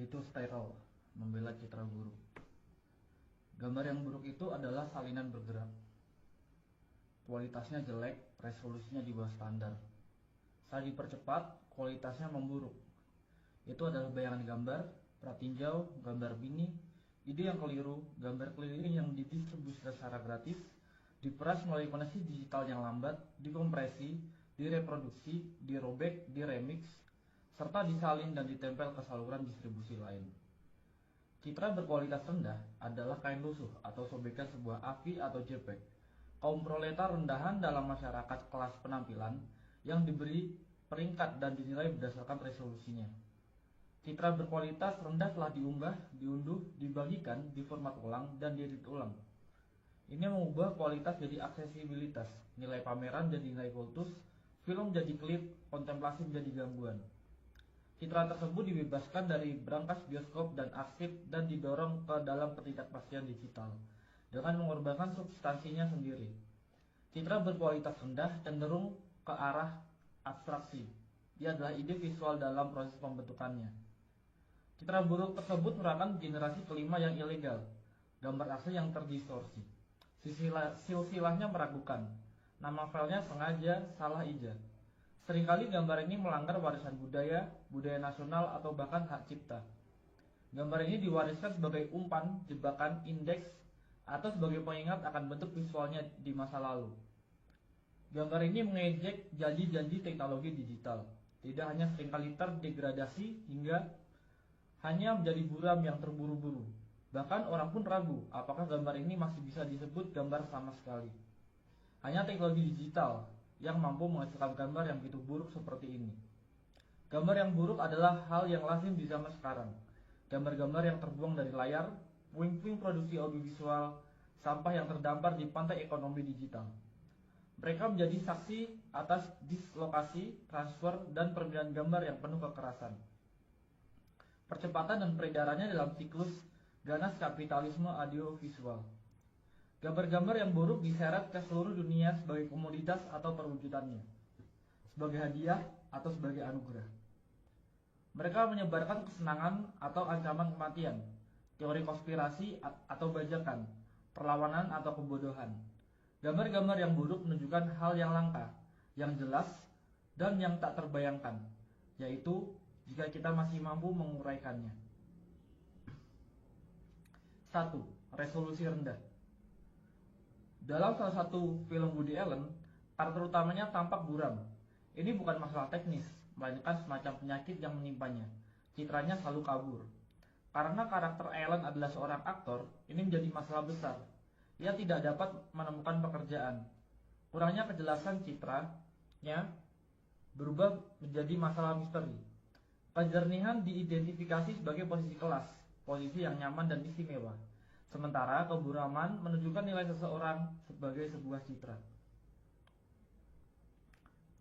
yaitu steril, membela citra buruk. Gambar yang buruk itu adalah salinan bergerak. Kualitasnya jelek, resolusinya di bawah standar. Saat dipercepat, kualitasnya memburuk. Itu adalah bayangan gambar, pratinjau, gambar mini, ide yang keliru, gambar keliling yang didistribusikan secara gratis, diperas melalui koneksi digital yang lambat, dikompresi, direproduksi, dirobek, diremix, serta disalin dan ditempel ke saluran distribusi lain. Citra berkualitas rendah adalah kain lusuh atau sobekan sebuah AVI atau JPEG. Kaum proletar rendahan dalam masyarakat kelas penampilan yang diberi peringkat dan dinilai berdasarkan resolusinya. Citra berkualitas rendah telah diunggah, diunduh, dibagikan, diformat ulang, dan diedit ulang. Ini mengubah kualitas jadi aksesibilitas, nilai pameran jadi nilai kultus, film jadi klip, kontemplasi menjadi gangguan. Citra tersebut dibebaskan dari brankas bioskop dan arsip dan didorong ke dalam ketidakpastian digital dengan mengorbankan substansinya sendiri. Citra berkualitas rendah cenderung ke arah abstraksi. Dia adalah ide visual dalam proses pembentukannya. Citra buruk tersebut merupakan generasi kelima yang ilegal, gambar asli yang terdistorsi. Silsilahnya meragukan. Nama filenya sengaja salah ija. Seringkali gambar ini melanggar warisan budaya, budaya nasional, atau bahkan hak cipta. Gambar ini diwariskan sebagai umpan, jebakan, indeks, atau sebagai pengingat akan bentuk visualnya di masa lalu. Gambar ini mengejek janji-janji teknologi digital. Tidak hanya seringkali terdegradasi hingga hanya menjadi buram yang terburu-buru. Bahkan orang pun ragu apakah gambar ini masih bisa disebut gambar sama sekali. Hanya teknologi digital yang mampu menghasilkan gambar yang begitu buruk seperti ini. Gambar yang buruk adalah hal yang lazim di zaman sekarang. Gambar-gambar yang terbuang dari layar, puing-puing produksi audiovisual, sampah yang terdampar di pantai ekonomi digital. Mereka menjadi saksi atas dislokasi, transfer, dan permintaan gambar yang penuh kekerasan. Percepatan dan peredarannya dalam siklus ganas kapitalisme audiovisual. Gambar-gambar yang buruk diseret ke seluruh dunia sebagai komoditas atau perwujudannya, sebagai hadiah atau sebagai anugerah. Mereka menyebarkan kesenangan atau ancaman kematian, teori konspirasi atau bajakan, perlawanan atau kebodohan. Gambar-gambar yang buruk menunjukkan hal yang langka, yang jelas, dan yang tak terbayangkan, yaitu jika kita masih mampu menguraikannya. 1. Resolusi rendah. Dalam salah satu film Woody Allen, karakter utamanya tampak buram. Ini bukan masalah teknis, melainkan semacam penyakit yang menimpanya. Citranya selalu kabur. Karena karakter Allen adalah seorang aktor, ini menjadi masalah besar. Ia tidak dapat menemukan pekerjaan. Kurangnya kejelasan citranya berubah menjadi masalah misteri. Kejernihan diidentifikasi sebagai posisi kelas, posisi yang nyaman dan istimewa. Sementara keburaman menunjukkan nilai seseorang sebagai sebuah citra.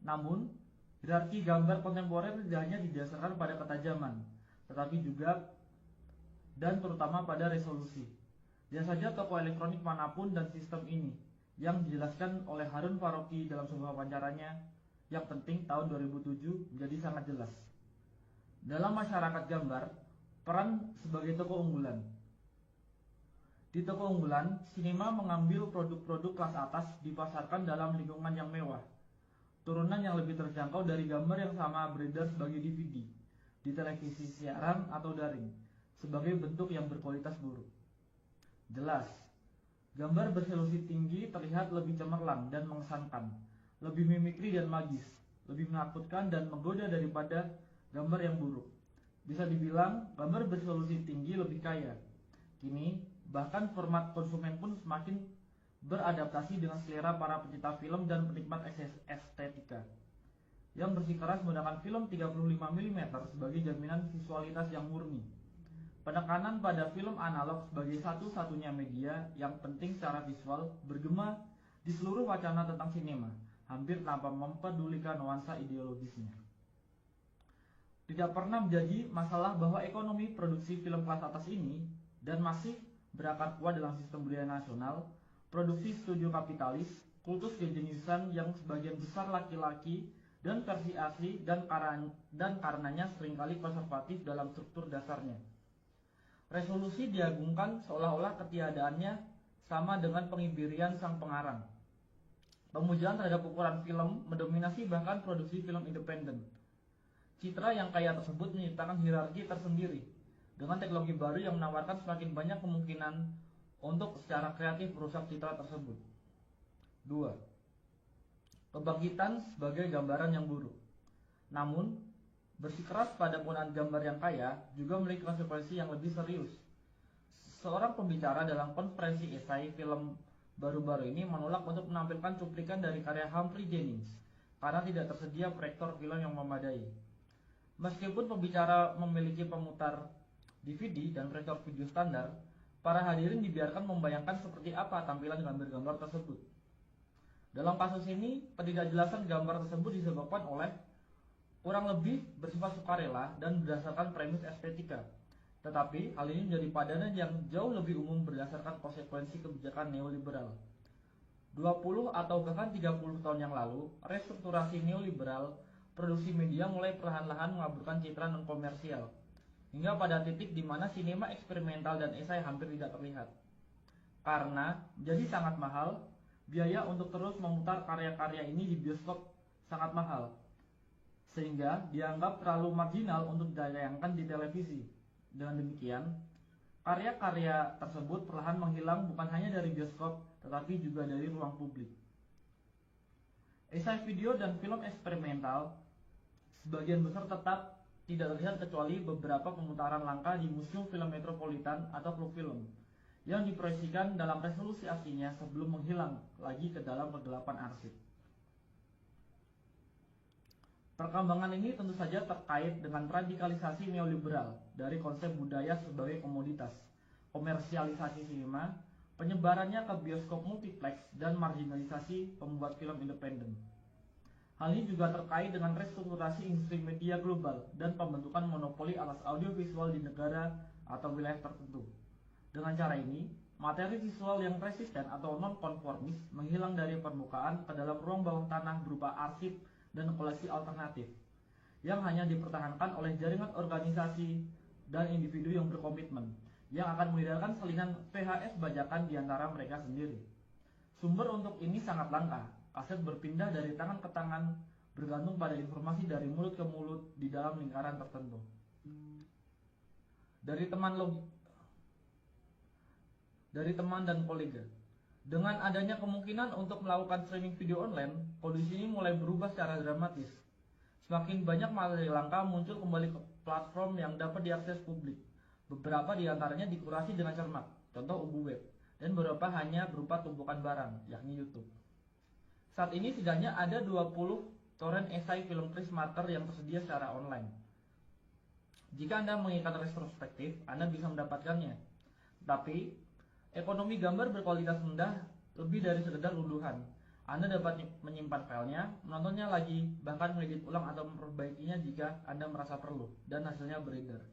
Namun, hierarki gambar kontemporer tidak hanya didasarkan pada ketajaman, tetapi juga dan terutama pada resolusi. Lihat saja toko elektronik manapun dan sistem ini, yang dijelaskan oleh Harun Faroqi dalam sebuah wawancaranya yang penting tahun 2007 menjadi sangat jelas. Dalam masyarakat gambar, peran sebagai toko unggulan. Di toko unggulan, sinema mengambil produk-produk kelas atas dipasarkan dalam lingkungan yang mewah. Turunan yang lebih terjangkau dari gambar yang sama beredar sebagai DVD, di televisi siaran atau daring, sebagai bentuk yang berkualitas buruk. Jelas, gambar beresolusi tinggi terlihat lebih cemerlang dan mengesankan, lebih mimikri dan magis, lebih menakutkan dan menggoda daripada gambar yang buruk. Bisa dibilang, gambar beresolusi tinggi lebih kaya. Kini, bahkan format konsumen pun semakin beradaptasi dengan selera para pencinta film dan penikmat estetika yang bersikeras menggunakan film 35 mm sebagai jaminan visualitas yang murni. Penekanan pada film analog sebagai satu-satunya media yang penting secara visual bergema di seluruh wacana tentang sinema, hampir tanpa mempedulikan nuansa ideologisnya. Tidak pernah menjadi masalah bahwa ekonomi produksi film kelas atas ini dan masih berakar kuat dalam sistem budaya nasional, produksi studio kapitalis, kultus kejeniusan yang sebagian besar laki-laki dan versi asli dan karenanya seringkali konservatif dalam struktur dasarnya. Resolusi diagungkan seolah-olah ketiadaannya sama dengan pengibirian sang pengarang. Pemujaan terhadap ukuran film mendominasi bahkan produksi film independen. Citra yang kaya tersebut menciptakan hierarki tersendiri, dengan teknologi baru yang menawarkan semakin banyak kemungkinan untuk secara kreatif merusak citra tersebut. 2. Kebangkitan sebagai gambaran yang buruk. Namun, bersikeras pada penggunaan gambar yang kaya juga memiliki konsekuensi yang lebih serius. Seorang pembicara dalam konferensi esai film baru-baru ini menolak untuk menampilkan cuplikan dari karya Humphrey Jennings karena tidak tersedia proyektor film yang memadai. Meskipun pembicara memiliki pemutar DVD dan proyektor video standar, para hadirin dibiarkan membayangkan seperti apa tampilan gambar-gambar tersebut. Dalam kasus ini, ketidakjelasan gambar tersebut disebabkan oleh kurang lebih bersifat sukarela dan berdasarkan premis estetika. Tetapi hal ini menjadi padanan yang jauh lebih umum berdasarkan konsekuensi kebijakan neoliberal. 20 atau bahkan 30 tahun yang lalu, restrukturasi neoliberal, produksi media mulai perlahan-lahan mengaburkan citra non-komersial, hingga pada titik di mana sinema eksperimental dan esai hampir tidak terlihat. Karena jadi sangat mahal, biaya untuk terus memutar karya-karya ini di bioskop sangat mahal, sehingga dianggap terlalu marginal untuk ditayangkan di televisi. Dengan demikian, karya-karya tersebut perlahan menghilang bukan hanya dari bioskop, tetapi juga dari ruang publik. Esai video dan film eksperimental sebagian besar tetap tidak terlihat kecuali beberapa pemutaran langka di Museum Film Metropolitan atau klub film yang diproyeksikan dalam resolusi aslinya sebelum menghilang lagi ke dalam kegelapan arsip. Perkembangan ini tentu saja terkait dengan radikalisasi neoliberal dari konsep budaya sebagai komoditas, komersialisasi sinema, penyebarannya ke bioskop multiplex, dan marginalisasi pembuat film independen. Hal ini juga terkait dengan restrukturasi industri media global dan pembentukan monopoli atas audiovisual di negara atau wilayah tertentu. Dengan cara ini, materi visual yang resisten atau non-konformis menghilang dari permukaan ke dalam ruang bawah tanah berupa arsip dan koleksi alternatif yang hanya dipertahankan oleh jaringan organisasi dan individu yang berkomitmen yang akan mengedarkan salinan VHS bajakan di antara mereka sendiri. Sumber untuk ini sangat langka. Kaset berpindah dari tangan ke tangan bergantung pada informasi dari mulut ke mulut di dalam lingkaran tertentu. Dari teman dan kolega. Dengan adanya kemungkinan untuk melakukan streaming video online, kondisi ini mulai berubah secara dramatis. Semakin banyak materi langka muncul kembali ke platform yang dapat diakses publik. Beberapa di antaranya dikurasi dengan cermat, contoh Ubu Web, dan beberapa hanya berupa tumpukan barang, yakni YouTube. Saat ini setidaknya ada 20 torrent esai film Chris Marker yang tersedia secara online. Jika Anda menginginkan retrospektif, Anda bisa mendapatkannya. Tapi, ekonomi gambar berkualitas rendah lebih dari sekedar unduhan. Anda dapat menyimpan filenya, menontonnya lagi, bahkan mengedit ulang atau memperbaikinya jika Anda merasa perlu, dan hasilnya beredar.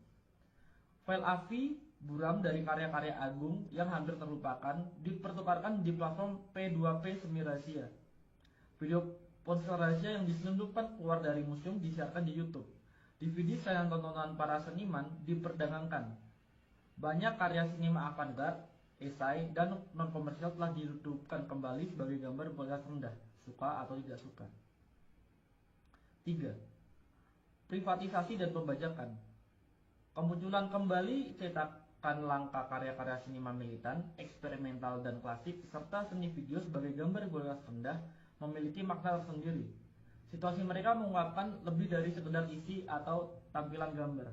File AVI buram dari karya-karya agung yang hampir terlupakan dipertukarkan di platform P2P semi rahasia. Video ponsel rahasia yang diselundupkan keluar dari museum disiarkan di YouTube. DVD sajian tontonan para seniman diperdagangkan. Banyak karya sinema avant-garde, esai, dan non-komersial telah dihidupkan kembali sebagai gambar berkualitas rendah, suka atau tidak suka. 3. Privatisasi dan pembajakan. Kemunculan kembali cetakan langka karya-karya sinema militan, eksperimental, dan klasik, serta seni video sebagai gambar berkualitas rendah memiliki makna tersendiri. Situasi mereka mengungkapkan lebih dari sekedar isi atau tampilan gambar.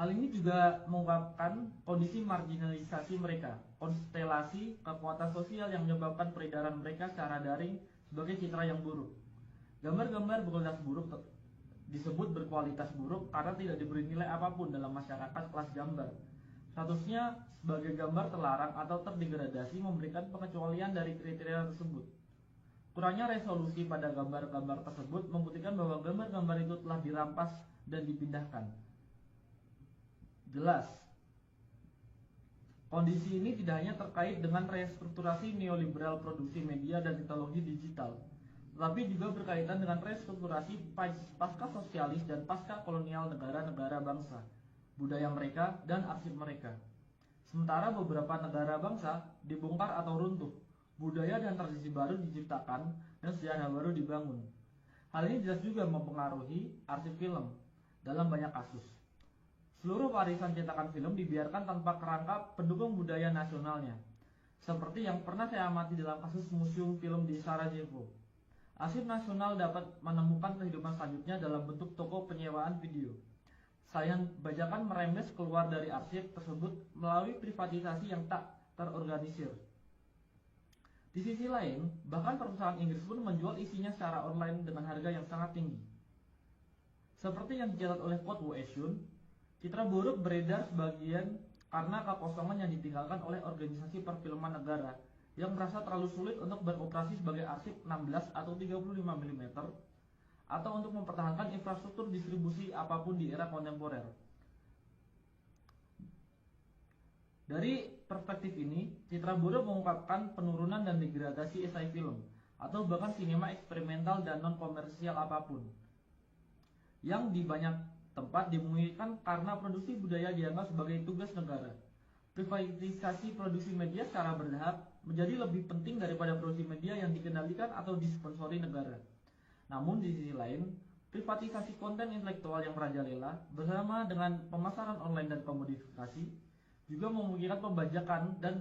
Hal ini juga mengungkapkan kondisi marginalisasi mereka, konstelasi kekuatan sosial yang menyebabkan peredaran mereka secara daring sebagai citra yang buruk. Gambar-gambar berkualitas buruk disebut berkualitas buruk karena tidak diberi nilai apapun dalam masyarakat kelas gambar. Statusnya sebagai gambar terlarang atau terdegradasi memberikan pengecualian dari kriteria tersebut. Kurangnya resolusi pada gambar-gambar tersebut membuktikan bahwa gambar-gambar itu telah dirampas dan dipindahkan. Jelas, Kondisi ini tidak hanya terkait dengan restrukturasi neoliberal produksi media dan teknologi digital, tetapi juga berkaitan dengan restrukturasi pasca sosialis dan pasca kolonial negara-negara bangsa, budaya mereka, dan arsip mereka. Sementara beberapa negara bangsa dibongkar atau runtuh, budaya dan tradisi baru diciptakan, dan sejarah baru dibangun. Hal ini jelas juga mempengaruhi arsip film dalam banyak kasus. Seluruh warisan cetakan film dibiarkan tanpa kerangka pendukung budaya nasionalnya, seperti yang pernah saya amati dalam kasus Museum Film di Sarajevo. Arsip nasional dapat menemukan kehidupan selanjutnya dalam bentuk toko penyewaan video. Saingan bajakan merembes keluar dari arsip tersebut melalui privatisasi yang tak terorganisir. Di sisi lain, bahkan perusahaan Inggris pun menjual isinya secara online dengan harga yang sangat tinggi. Seperti yang dicatat oleh Pod Woesun, citra buruk beredar sebagian karena kekosongan yang ditinggalkan oleh organisasi perfilman negara yang merasa terlalu sulit untuk beroperasi sebagai arsip 16 atau 35 mm atau untuk mempertahankan infrastruktur distribusi apapun di era kontemporer. Dari perspektif ini, citra buruk mengungkapkan penurunan dan degradasi esai film atau bahkan sinema eksperimental dan non-komersial apapun yang di banyak tempat dimungkinkan karena produksi budaya dianggap sebagai tugas negara. Privatisasi produksi media secara bertahap menjadi lebih penting daripada produksi media yang dikendalikan atau disponsori negara. Namun di sisi lain, privatisasi konten intelektual yang merajalela bersama dengan pemasaran online dan komodifikasi juga memungkinkan pembajakan dan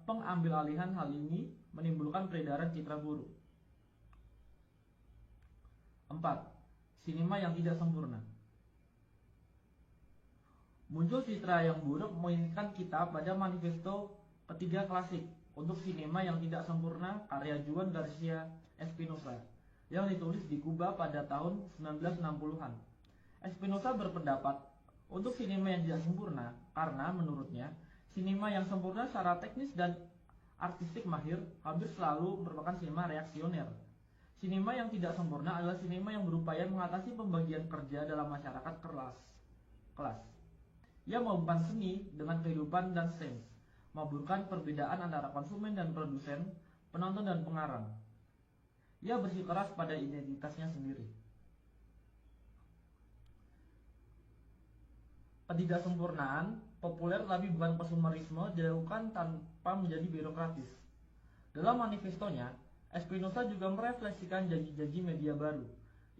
pengambil alihan. Hal ini menimbulkan peredaran citra buruk. 4. Sinema yang tidak sempurna. Muncul citra yang buruk menginginkan kita pada manifesto ketiga klasik untuk sinema yang tidak sempurna karya Juan Garcia Espinosa yang ditulis di Kuba pada tahun 1960-an. Espinosa berpendapat untuk sinema yang tidak sempurna karena menurutnya sinema yang sempurna secara teknis dan artistik mahir hampir selalu merupakan sinema reaksioner. Sinema yang tidak sempurna adalah sinema yang berupaya mengatasi pembagian kerja dalam masyarakat kelas. Ia menghubungkan seni dengan kehidupan dan sains, memburukkan perbedaan antara konsumen dan produsen, penonton dan pengarang. Ia bersikeras pada identitasnya sendiri. Ketidaksempurnaan populer tapi bukan konsumerisme dilakukan tanpa menjadi birokratis. Dalam manifestonya, Espinosa juga merefleksikan janji-janji media baru.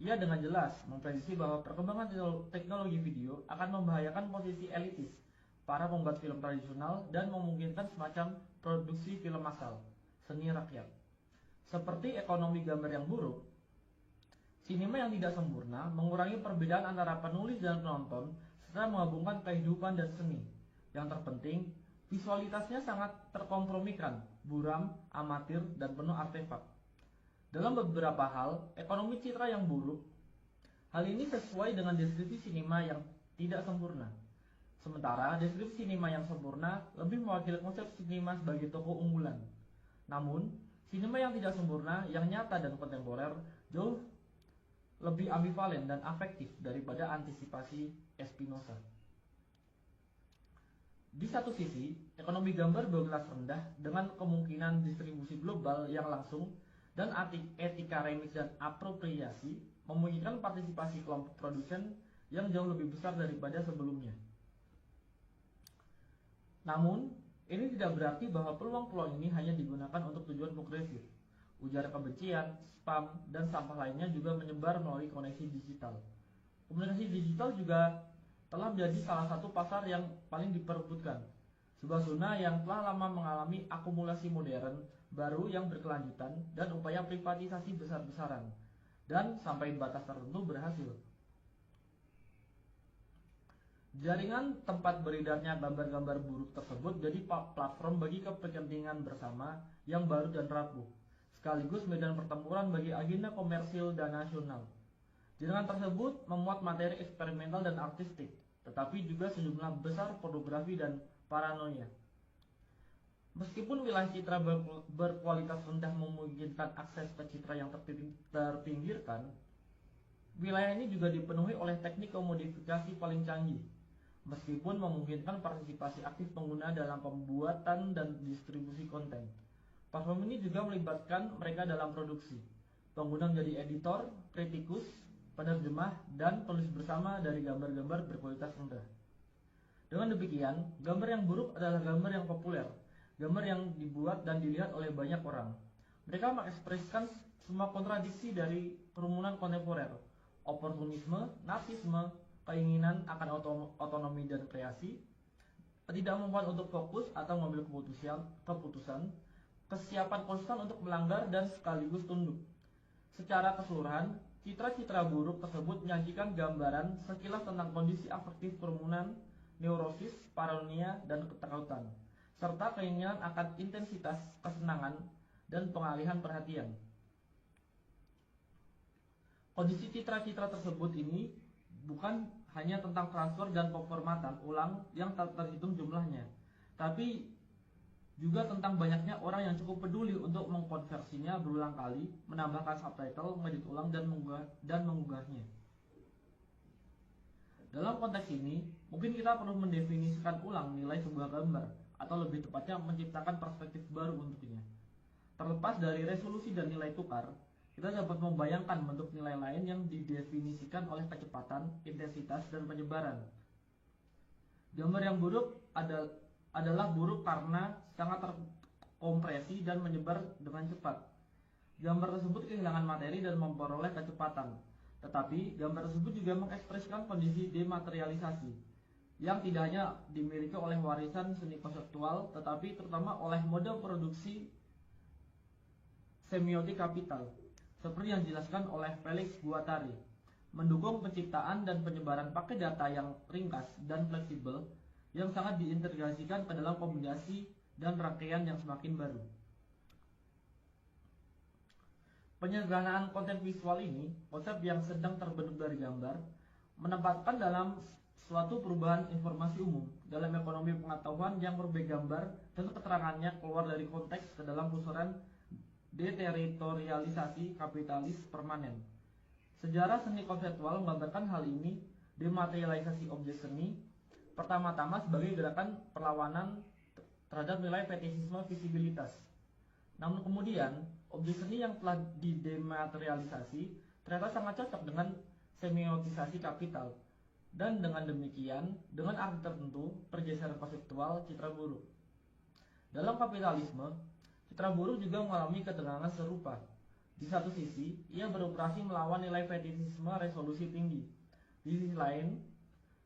Ia dengan jelas memprediksi bahwa perkembangan teknologi video akan membahayakan posisi elitis para pembuat film tradisional dan memungkinkan semacam produksi film massal, seni rakyat. Seperti ekonomi gambar yang buruk, sinema yang tidak sempurna mengurangi perbedaan antara penulis dan penonton serta menggabungkan kehidupan dan seni. Yang terpenting, visualitasnya sangat terkompromikan, buram, amatir, dan penuh artefak. Dalam beberapa hal, ekonomi citra yang buruk, hal ini sesuai dengan deskripsi sinema yang tidak sempurna. Sementara deskripsi sinema yang sempurna lebih mewakili konsep sinema sebagai toko unggulan. Namun, sinema yang tidak sempurna, yang nyata dan kontemporer, jauh lebih ambivalen dan afektif daripada antisipasi Espinosa. Di satu sisi, ekonomi gambar berkelas rendah dengan kemungkinan distribusi global yang langsung dan etika remix dan apropriasi memungkinkan partisipasi kelompok produsen yang jauh lebih besar daripada sebelumnya. Namun, ini tidak berarti bahwa peluang-peluang ini hanya digunakan untuk tujuan progresif. Ujar kebencian, spam, dan sampah lainnya juga menyebar melalui koneksi digital. Komunikasi digital juga telah menjadi salah satu pasar yang paling diperebutkan. Sebuah zona yang telah lama mengalami akumulasi modern baru yang berkelanjutan dan upaya privatisasi besar-besaran, dan sampai batas tertentu berhasil. Jaringan tempat beredarnya gambar-gambar buruk tersebut jadi platform bagi kepentingan bersama yang baru dan rapuh, sekaligus medan pertempuran bagi agenda komersil dan nasional. Jaringan tersebut memuat materi eksperimental dan artistik, tetapi juga sejumlah besar pornografi dan paranoia. Meskipun wilayah citra berkualitas rendah memungkinkan akses ke citra yang terpinggirkan, wilayah ini juga dipenuhi oleh teknik komodifikasi paling canggih. meskipun memungkinkan partisipasi aktif pengguna dalam pembuatan dan distribusi konten. Platform ini juga melibatkan mereka dalam produksi. Pengguna menjadi editor, kritikus, penerjemah, dan penulis bersama dari gambar-gambar berkualitas rendah. Dengan demikian, gambar yang buruk adalah gambar yang populer, gambar yang dibuat dan dilihat oleh banyak orang. Mereka mengekspresikan semua kontradiksi dari kerumunan kontemporer, oportunisme, narsisme, keinginan akan otonomi dan kreasi, ketidakmampuan untuk fokus atau mengambil keputusan, kesiapan konstan untuk melanggar dan sekaligus tunduk. Secara keseluruhan, citra-citra buruk tersebut menyajikan gambaran sekilas tentang kondisi afektif kerumunan, neurosis, paranoia, dan ketakutan, serta keinginan akan intensitas kesenangan dan pengalihan perhatian. Kondisi citra-citra tersebut ini bukan hanya tentang transfer dan pemformatan ulang yang tak terhitung jumlahnya, tapi juga tentang banyaknya orang yang cukup peduli untuk mengkonversinya berulang kali, menambahkan subtitle, mengedit ulang, dan mengunggahnya. Dalam konteks ini, mungkin kita perlu mendefinisikan ulang nilai sebuah gambar, atau lebih tepatnya menciptakan perspektif baru untuknya. Terlepas dari resolusi dan nilai tukar, kita dapat membayangkan bentuk nilai lain yang didefinisikan oleh kecepatan, intensitas, dan penyebaran. Gambar yang buruk adalah buruk karena sangat terkompresi dan menyebar dengan cepat. Gambar tersebut kehilangan materi dan memperoleh kecepatan. Tetapi, gambar tersebut juga mengekspresikan kondisi dematerialisasi yang tidak hanya dimiliki oleh warisan seni konseptual, tetapi terutama oleh mode produksi semiotik kapital, seperti yang dijelaskan oleh Felix Guattari, mendukung penciptaan dan penyebaran paket data yang ringkas dan fleksibel yang sangat diintegrasikan ke dalam kombinasi dan rangkaian yang semakin baru. Penyederhanaan konten visual ini, konsep yang sedang terbentuk dari gambar, menempatkan dalam suatu perubahan informasi umum dalam ekonomi pengetahuan yang berbagai gambar dan keterangannya keluar dari konteks ke dalam pusaran deteritorialisasi kapitalis permanen. Sejarah seni konseptual menggambarkan hal ini dematerialisasi objek seni pertama-tama sebagai gerakan perlawanan terhadap nilai fetisisme visibilitas. Namun kemudian, objek seni yang telah didematerialisasi ternyata sangat cocok dengan semiotisasi kapital. Dan dengan demikian, dengan arti tertentu, pergeseran konseptual citra buruk. Dalam kapitalisme, citra buruk juga mengalami ketegangan serupa. Di satu sisi, ia beroperasi melawan nilai fetisisme resolusi tinggi. Di sisi lain,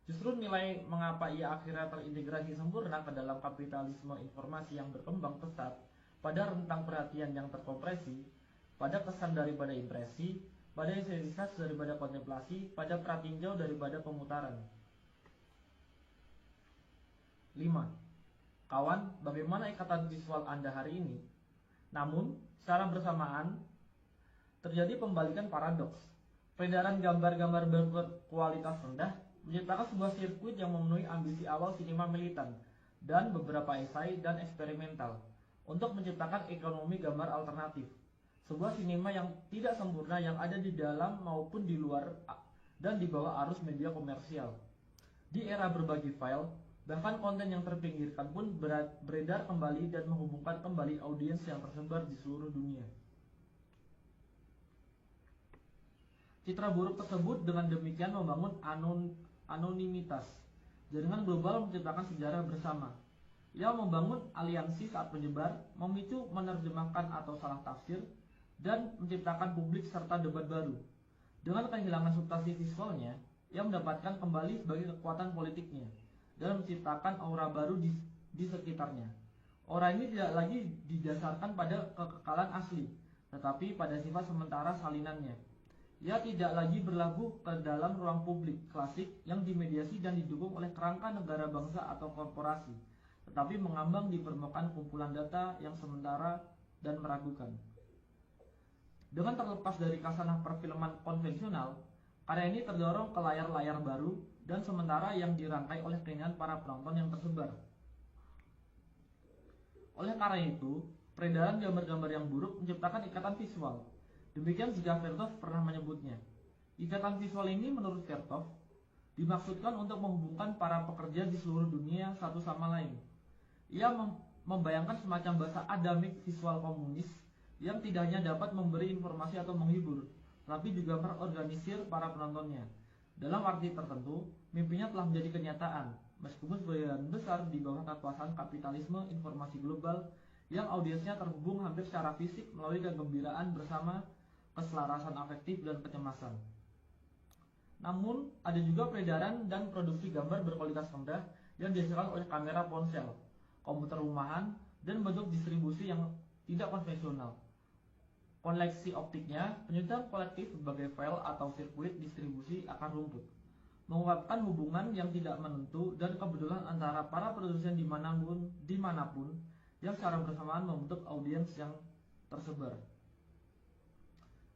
justru nilai mengapa ia akhirnya terintegrasi sempurna ke dalam kapitalisme informasi yang berkembang pesat, pada rentang perhatian yang terkompresi, pada kesan daripada impresi, pada estetitas daripada kontemplasi, pada pratinjau daripada pemutaran. 5. Kawan, bagaimana ikatan visual Anda hari ini? Namun, secara bersamaan, terjadi pembalikan paradoks. Peredaran gambar-gambar berkualitas rendah menciptakan sebuah sirkuit yang memenuhi ambisi awal sinema militan dan beberapa esai dan eksperimental untuk menciptakan ekonomi gambar alternatif, sebuah sinema yang tidak sempurna yang ada di dalam maupun di luar dan di bawah arus media komersial. Di era berbagi file, bahkan konten yang terpinggirkan pun beredar kembali dan menghubungkan kembali audiens yang tersebar di seluruh dunia. Citra buruk tersebut dengan demikian membangun anonimitas. Jaringan global menciptakan sejarah bersama. Ia membangun aliansi saat menyebar, memicu menerjemahkan atau salah tafsir, dan menciptakan publik serta debat baru. Dengan kehilangan substansi visualnya, ia mendapatkan kembali sebagai kekuatan politiknya dan menciptakan aura baru di sekitarnya. Aura ini tidak lagi didasarkan pada kekekalan asli, tetapi pada sifat sementara salinannya. Ia tidak lagi berlabuh ke dalam ruang publik klasik yang dimediasi dan didukung oleh kerangka negara bangsa atau korporasi, tetapi mengambang di permukaan kumpulan data yang sementara dan meragukan. Dengan terlepas dari kasanah perfilman konvensional, karya ini terdorong ke layar-layar baru dan sementara yang dirangkai oleh keinginan para penonton yang tersebar. Oleh karena itu, peredaran gambar-gambar yang buruk menciptakan ikatan visual. Demikian juga Vertov pernah menyebutnya. Ikatan visual ini menurut Vertov dimaksudkan untuk menghubungkan para pekerja di seluruh dunia satu sama lain. Ia membayangkan semacam bahasa adamik visual komunis yang tidak hanya dapat memberi informasi atau menghibur, tapi juga mengorganisir para penontonnya. Dalam arti tertentu, mimpinya telah menjadi kenyataan, meskipun sebagian besar di bawah kekuasaan kapitalisme informasi global yang audiensnya terhubung hampir secara fisik melalui kegembiraan bersama keselarasan afektif dan kecemasan. Namun, ada juga peredaran dan produksi gambar berkualitas rendah yang dihasilkan oleh kamera ponsel, komputer rumahan, dan bentuk distribusi yang tidak konvensional. Koleksi optiknya, penyusunan kolektif sebagai file atau sirkuit distribusi akan rumput, mengungkapkan hubungan yang tidak menentu dan kebetulan antara para produsen dimanapun yang secara bersamaan membentuk audiens yang tersebar.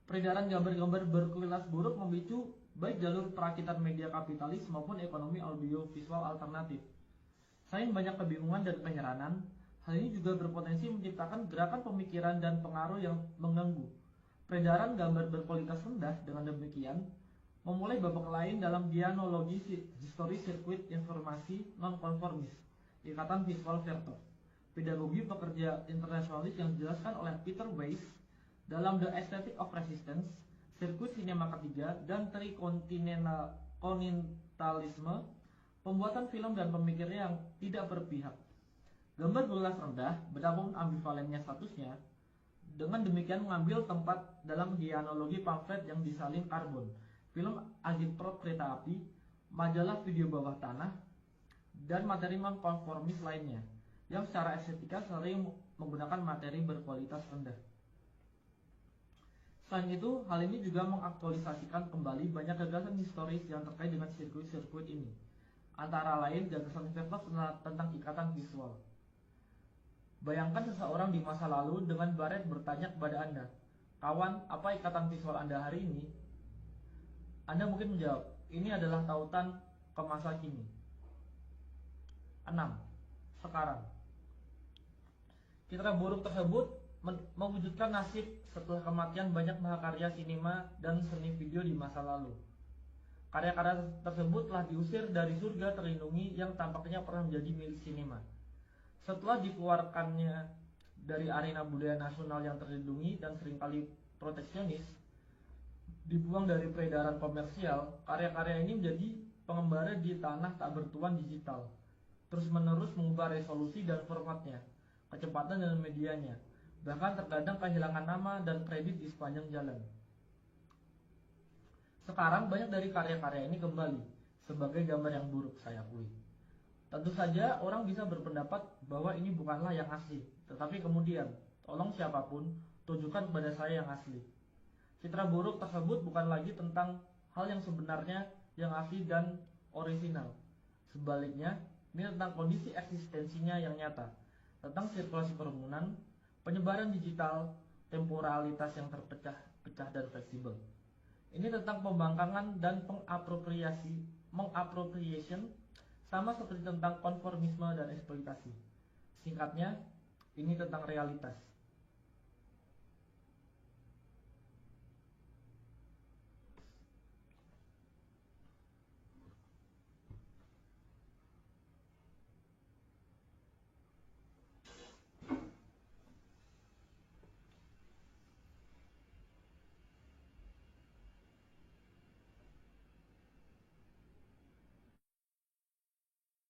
Peredaran gambar-gambar berkualitas buruk memicu baik jalur perakitan media kapitalis maupun ekonomi audiovisual alternatif. Selain banyak kebingungan dan penyeranan, hal ini juga berpotensi menciptakan gerakan pemikiran dan pengaruh yang mengganggu. Peredaran gambar berkualitas rendah dengan demikian memulai babak lain dalam dianologi histori sirkuit informasi nonkonformis, ikatan visual Vertov, pedagogi pekerja internasionalis yang dijelaskan oleh Peter Weiss dalam The Aesthetic of Resistance, sirkuit sinema ketiga, dan trikontinentalisme, pembuatan film dan pemikirnya yang tidak berpihak. Gambar berkualitas rendah, betapapun ambivalennya statusnya, dengan demikian mengambil tempat dalam dianologi pamflet yang disalin karbon, film agitprop kereta api, majalah video bawah tanah, dan materi nonkonformis lainnya, yang secara estetika sering menggunakan materi berkualitas rendah. Selain itu, hal ini juga mengaktualisasikan kembali banyak gagasan historis yang terkait dengan sirkuit-sirkuit ini. Antara lain, gagasan Vertov tentang ikatan visual. Bayangkan seseorang di masa lalu dengan baret bertanya kepada Anda, "Kawan, apa ikatan visual Anda hari ini?" Anda mungkin menjawab, "Ini adalah tautan ke masa kini." 6. Sekarang. Citra buruk tersebut mewujudkan nasib setelah kematian banyak mahakarya sinema dan seni video di masa lalu. Karya-karya tersebut telah diusir dari surga terlindungi yang tampaknya pernah menjadi milik sinema. Setelah dikeluarkannya dari arena budaya nasional yang terlindungi dan seringkali proteksionis, dibuang dari peredaran komersial, karya-karya ini menjadi pengembara di tanah tak bertuan digital, terus-menerus mengubah resolusi dan formatnya, kecepatan dan medianya, bahkan terkadang kehilangan nama dan kredit di sepanjang jalan. Sekarang banyak dari karya-karya ini kembali sebagai gambar yang buruk, saya akui. Tentu saja orang bisa berpendapat bahwa ini bukanlah yang asli, tetapi kemudian, tolong siapapun, tunjukkan kepada saya yang asli. Citra buruk tersebut bukan lagi tentang hal yang sebenarnya yang asli dan orisinal. Sebaliknya, ini tentang kondisi eksistensinya yang nyata, tentang sirkulasi kerumunan, penyebaran digital, temporalitas yang terpecah-pecah dan fleksibel. Ini tentang pembangkangan dan mengappropriation, sama seperti tentang konformisme dan eksploitasi. Singkatnya, ini tentang realitas.